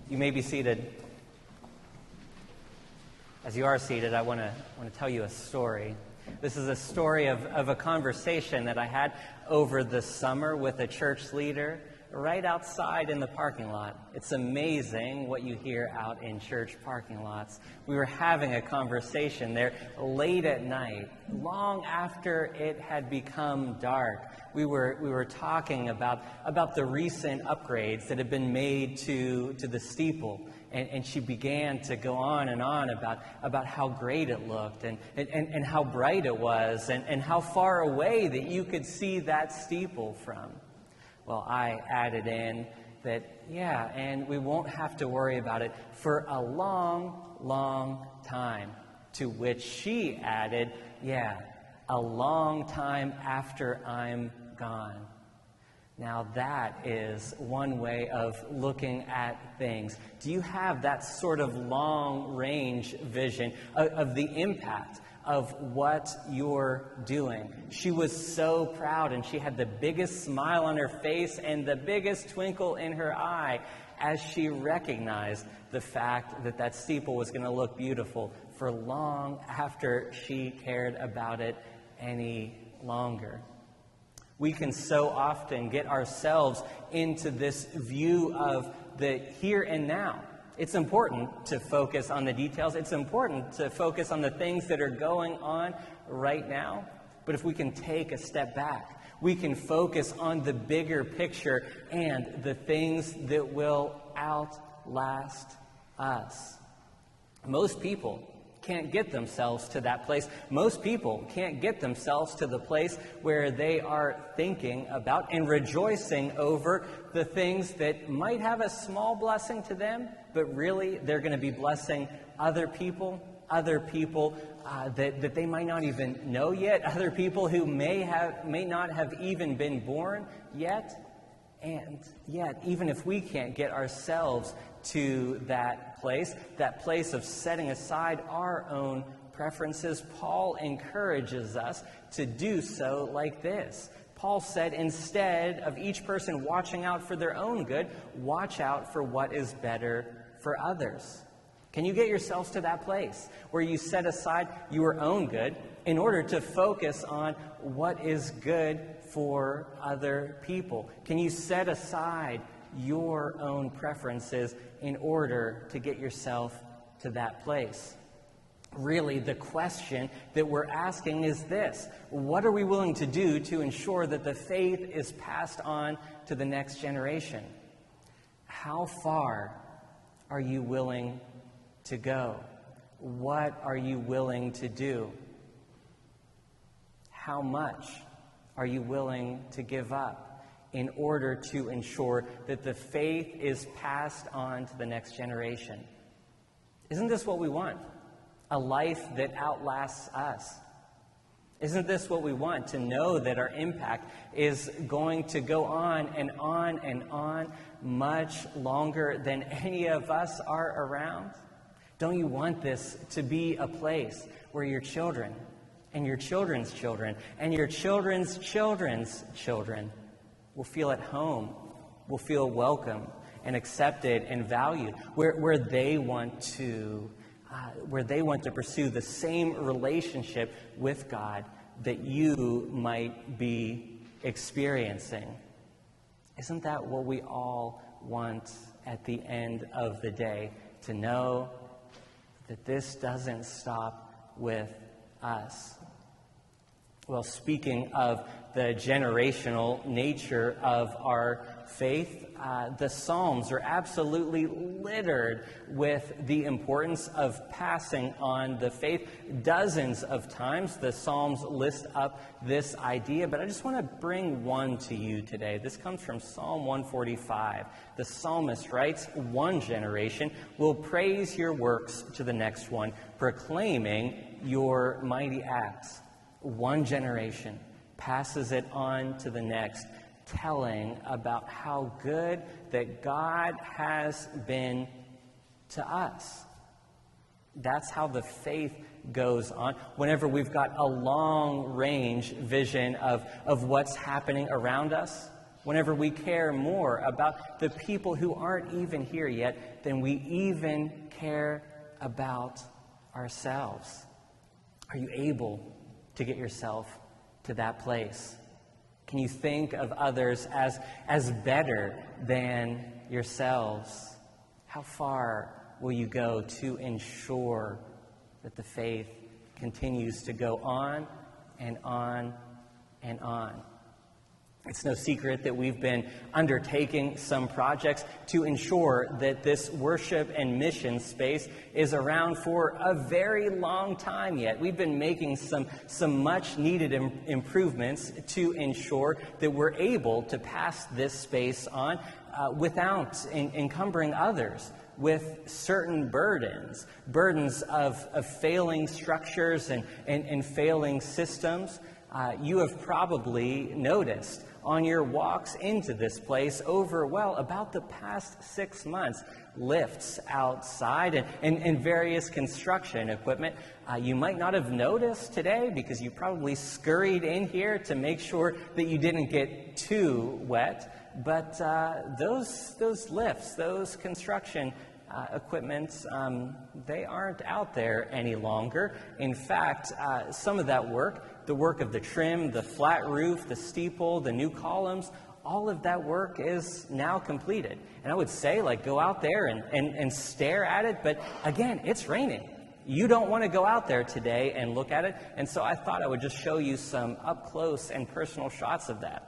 You may be seated. As you are seated, I want to tell you a story. This is a story of a conversation that I had over the summer with a church leader right outside in the parking lot. It's amazing what you hear out in church parking lots. We were having a conversation there late at night, long after it had become dark. We were talking about the recent upgrades that have been made to the steeple. And she began to go on and on about how great it looked and how bright it was and how far away that you could see that steeple from. Well, I added in that, yeah, and we won't have to worry about it for a long, long time. To which she added, yeah, a long time after I'm gone. Now that is one way of looking at things. Do you have that sort of long-range vision of the impact of what you're doing? She was so proud, and she had the biggest smile on her face and the biggest twinkle in her eye as she recognized the fact that that steeple was going to look beautiful for long after she cared about it any longer. We can so often get ourselves into this view of the here and now. It's important to focus on the details. It's important to focus on the things that are going on right now. But if we can take a step back, we can focus on the bigger picture and the things that will outlast us. Most people can't get themselves to that place. Most people can't get themselves to the place where they are thinking about and rejoicing over the things that might have a small blessing to them, but really they're going to be blessing other people that they might not even know yet, other people who may not have even been born yet. And yet, even if we can't get ourselves to that place of setting aside our own preferences, Paul encourages us to do so like this. Paul said, instead of each person watching out for their own good, watch out for what is better for others. Can you get yourselves to that place where you set aside your own good in order to focus on what is good for other people? Can you set aside your own preferences in order to get yourself to that place? Really, the question that we're asking is this: what are we willing to do to ensure that the faith is passed on to the next generation? How far are you willing to go? What are you willing to do? How much are you willing to give up in order to ensure that the faith is passed on to the next generation? Isn't this what we want? A life that outlasts us. Isn't this what we want? To know that our impact is going to go on and on and on much longer than any of us are around? Don't you want this to be a place where your children and your children's children and your children's children's children will feel at home, will feel welcome and accepted and valued, where they want to pursue the same relationship with God that you might be experiencing? Isn't that what we all want at the end of the day? To know that this doesn't stop with us. Well, speaking of the generational nature of our faith, the Psalms are absolutely littered with the importance of passing on the faith. Dozens of times the Psalms list up this idea, but I just want to bring one to you today. This comes from Psalm 145. The psalmist writes, "One generation will praise your works to the next one, proclaiming your mighty acts." One generation passes it on to the next, telling about how good that God has been to us. That's how the faith goes on. Whenever we've got a long-range vision of what's happening around us, whenever we care more about the people who aren't even here yet than we even care about ourselves? Are you able to get yourself to that place? Can you think of others as better than yourselves? How far will you go to ensure that the faith continues to go on and on and on? It's no secret that we've been undertaking some projects to ensure that this worship and mission space is around for a very long time yet. We've been making some much needed improvements to ensure that we're able to pass this space on without encumbering others with certain burdens of failing structures and failing systems. You have probably noticed on your walks into this place over, about the past 6 months, lifts outside and various construction equipment. You might not have noticed today because you probably scurried in here to make sure that you didn't get too wet. But those lifts, those construction equipment, they aren't out there any longer. In fact, some of that work, the work of the trim, the flat roof, the steeple, the new columns, all of that work is now completed. And I would say, go out there and stare at it, but again, it's raining. You don't want to go out there today and look at it, and so I thought I would just show you some up-close and personal shots of that.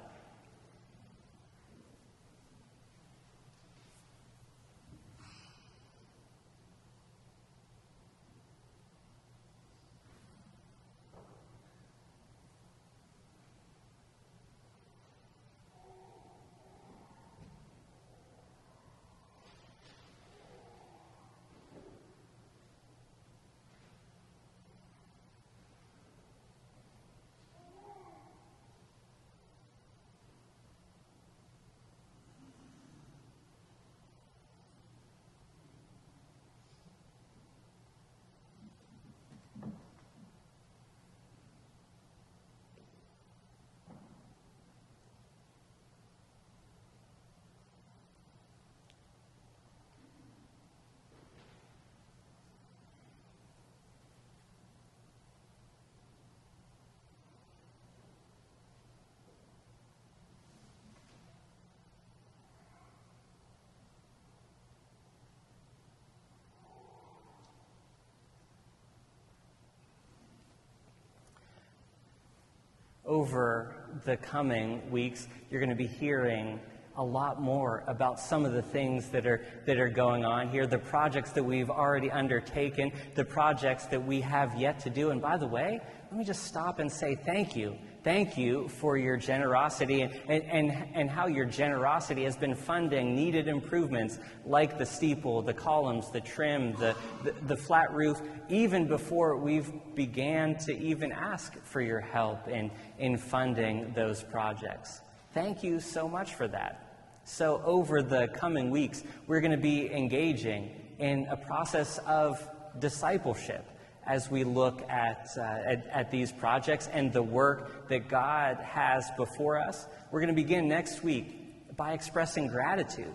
Over the coming weeks, you're going to be hearing a lot more about some of the things that are going on here, the projects that we've already undertaken, the projects that we have yet to do. And by the way, let me just stop and say thank you. Thank you for your generosity and how your generosity has been funding needed improvements like the steeple, the columns, the trim, the flat roof, even before we've began to even ask for your help in funding those projects. Thank you so much for that. So over the coming weeks, we're going to be engaging in a process of discipleship as we look at these projects and the work that God has before us. We're going to begin next week by expressing gratitude,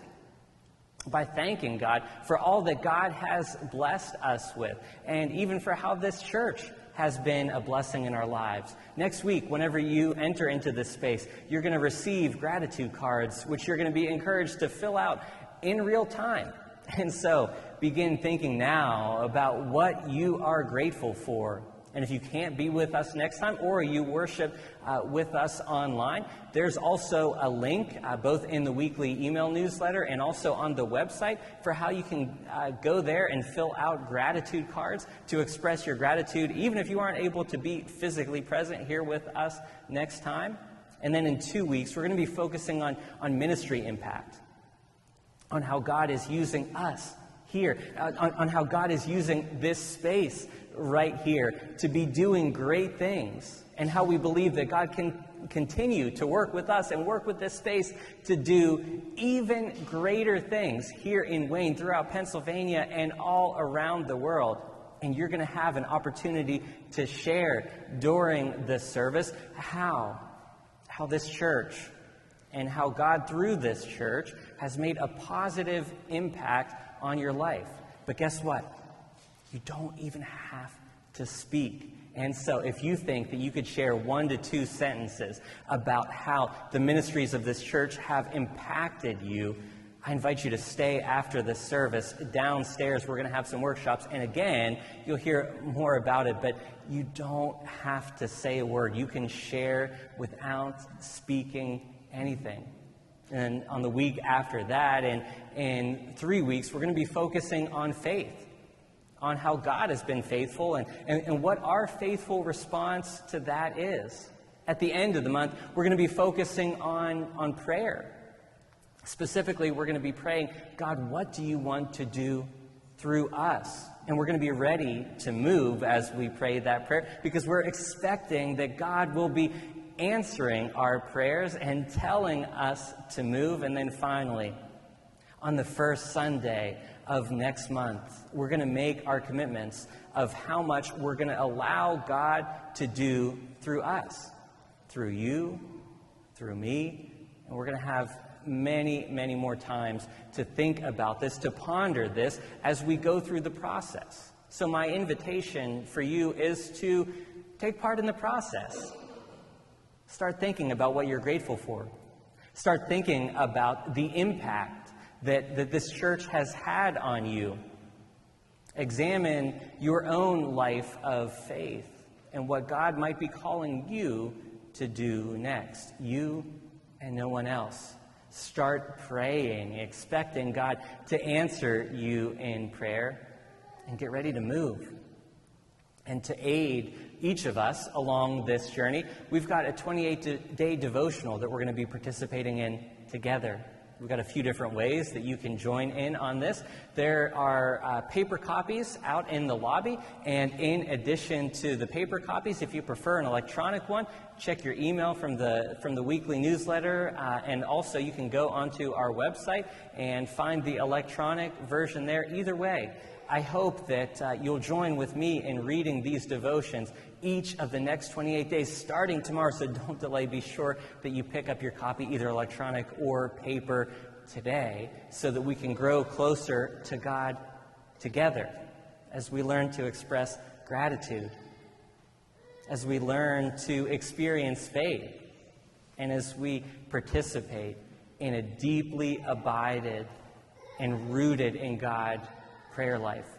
by thanking God for all that God has blessed us with, and even for how this church has been a blessing in our lives. Next week, whenever you enter into this space, you're going to receive gratitude cards, which you're going to be encouraged to fill out in real time. And so begin thinking now about what you are grateful for. And if you can't be with us next time, or you worship with us online, there's also a link both in the weekly email newsletter and also on the website for how you can go there and fill out gratitude cards to express your gratitude, even if you aren't able to be physically present here with us next time. And then in 2 weeks, we're going to be focusing on ministry impact, on how God is using us here, on how God is using this space right here to be doing great things, and how we believe that God can continue to work with us and work with this space to do even greater things here in Wayne, throughout Pennsylvania, and all around the world. And you're going to have an opportunity to share during this service how this church and how God, through this church, has made a positive impact on your life. But guess what? You don't even have to speak. And so if you think that you could share 1 to 2 sentences about how the ministries of this church have impacted you, I invite you to stay after the service. Downstairs, we're going to have some workshops. And again, you'll hear more about it, but you don't have to say a word. You can share without speaking anything. And on the week after that, and in 3 weeks, we're going to be focusing on faith, on how God has been faithful and what our faithful response to that is. At the end of the month, we're going to be focusing on prayer. Specifically, we're going to be praying, God, what do you want to do through us? And we're going to be ready to move as we pray that prayer, because we're expecting that God will be answering our prayers and telling us to move. And then finally, on the first Sunday of next month, we're going to make our commitments of how much we're going to allow God to do through us, through you, through me. And we're going to have many, many more times to think about this, to ponder this as we go through the process. So my invitation for you is to take part in the process. Start thinking about what you're grateful for. Start thinking about the impact that this church has had on you. Examine your own life of faith and what God might be calling you to do next. You and no one else. Start praying, expecting God to answer you in prayer, and get ready to move. And to aid each of us along this journey, we've got a 28-day devotional that we're going to be participating in together. We've got a few different ways that you can join in on this. There are paper copies out in the lobby, and in addition to the paper copies, if you prefer an electronic one, check your email from the weekly newsletter, and also you can go onto our website and find the electronic version there. Either way, I hope that you'll join with me in reading these devotions each of the next 28 days, starting tomorrow. So don't delay. Be sure that you pick up your copy, either electronic or paper, today, so that we can grow closer to God together as we learn to express gratitude, as we learn to experience faith, and as we participate in a deeply abided and rooted in God prayer life.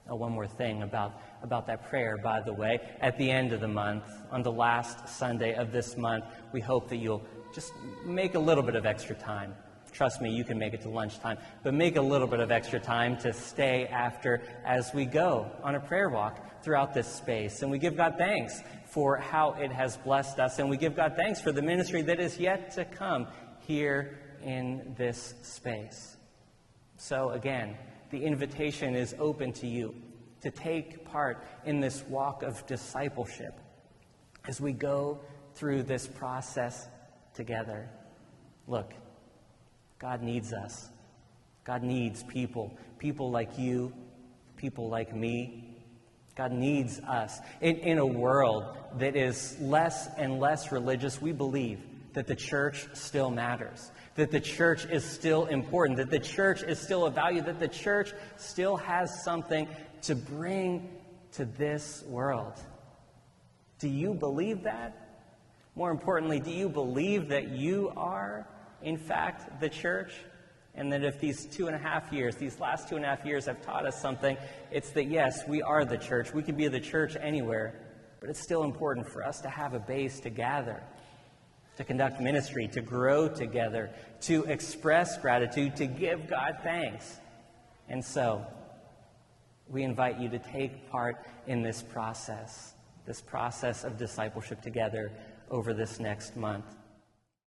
One more thing about that prayer, by the way. At the end of the month, on the last Sunday of this month, we hope that you'll just make a little bit of extra time. Trust me, you can make it to lunchtime, but make a little bit of extra time to stay after as we go on a prayer walk throughout this space. And we give God thanks for how it has blessed us, and we give God thanks for the ministry that is yet to come here in this space. So again, the invitation is open to you to take part in this walk of discipleship as we go through this process together. Look, God needs us. God needs people like you, people like me. God needs us. In a world that is less and less religious, we believe that the church still matters, that the church is still important, that the church is still of value, that the church still has something to bring to this world. Do you believe that? More importantly, do you believe that you are, in fact, the church? And that if these last 2.5 years have taught us something, it's that, yes, we are the church. We can be the church anywhere, but it's still important for us to have a base to gather, to conduct ministry, to grow together, to express gratitude, to give God thanks. And so, we invite you to take part in this process of discipleship together over this next month.